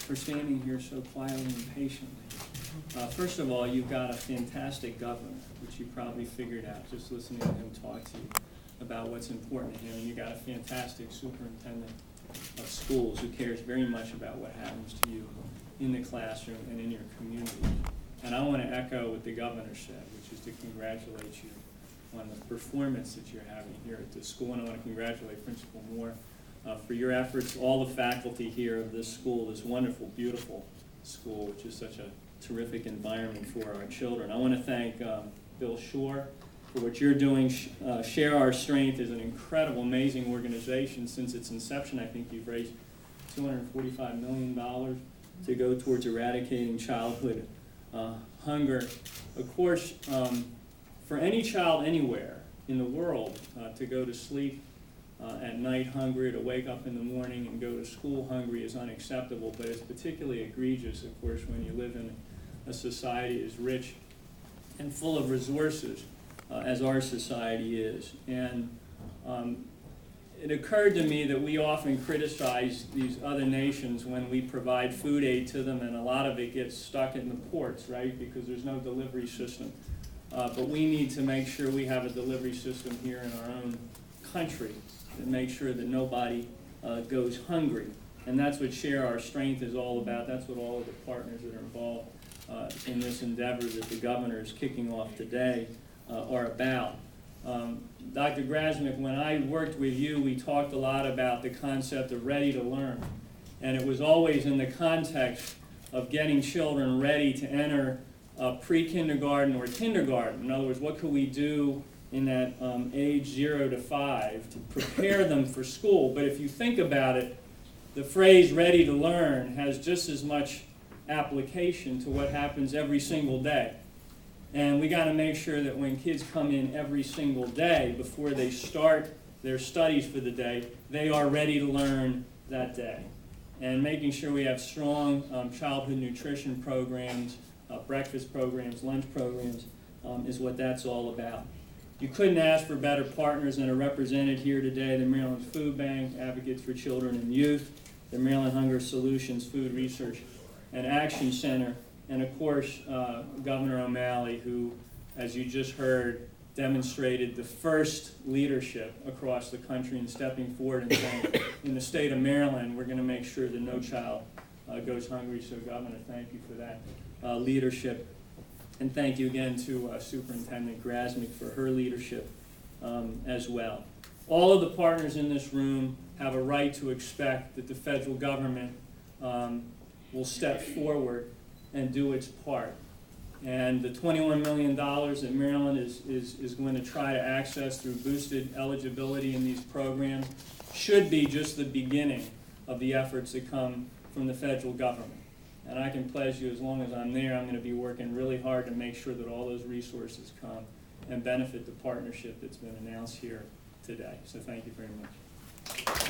for standing here so quietly and patiently. First of all, you've got a fantastic governor, which you probably figured out just listening to him talk to you about what's important to him. And you've got a fantastic superintendent of schools who cares very much about what happens to you in the classroom and in your community. And I want to echo what the governor said, which is to congratulate you on the performance that you're having here at the school. And I want to congratulate Principal Moore for your efforts, all the faculty here of this school, this wonderful, beautiful school, which is such a terrific environment for our children. I want to thank Bill Shore for what you're doing. Share Our Strength is an incredible, amazing organization. Since its inception, I think you've raised $245 million to go towards eradicating childhood hunger. Of course, for any child anywhere in the world to go to sleep at night hungry, to wake up in the morning and go to school hungry is unacceptable, but it's particularly egregious, of course, when you live in a society as rich and full of resources as our society is. And it occurred to me that we often criticize these other nations when we provide food aid to them, and a lot of it gets stuck in the ports, right, because there's no delivery system. But we need to make sure we have a delivery system here in our own country that makes sure that nobody goes hungry. And that's what Share Our Strength is all about. That's what all of the partners that are involved in this endeavor that the governor is kicking off today are about. Dr. Grasmick, when I worked with you, we talked a lot about the concept of ready to learn. And it was always in the context of getting children ready to enter pre-kindergarten or kindergarten. In other words, what could we do in that age 0 to 5 to prepare them for school? But if you think about it, the phrase ready to learn has just as much application to what happens every single day. And we got to make sure that when kids come in every single day, before they start their studies for the day, they are ready to learn that day. And making sure we have strong childhood nutrition programs, breakfast programs, lunch programs, is what that's all about. You couldn't ask for better partners than are represented here today: the Maryland Food Bank, Advocates for Children and Youth, the Maryland Hunger Solutions Food Research and Action Center, and of course, Governor O'Malley, who, as you just heard, demonstrated the first leadership across the country in stepping forward and saying, in the state of Maryland, we're going to make sure that no child goes hungry. So, Governor, thank you for that leadership. And thank you again to Superintendent Grasmick for her leadership as well. All of the partners in this room have a right to expect that the federal government will step forward and do its part. And the $21 million that Maryland is going to try to access through boosted eligibility in these programs should be just the beginning of the efforts that come from the federal government. And I can pledge you, as long as I'm there, I'm going to be working really hard to make sure that all those resources come and benefit the partnership that's been announced here today. So thank you very much.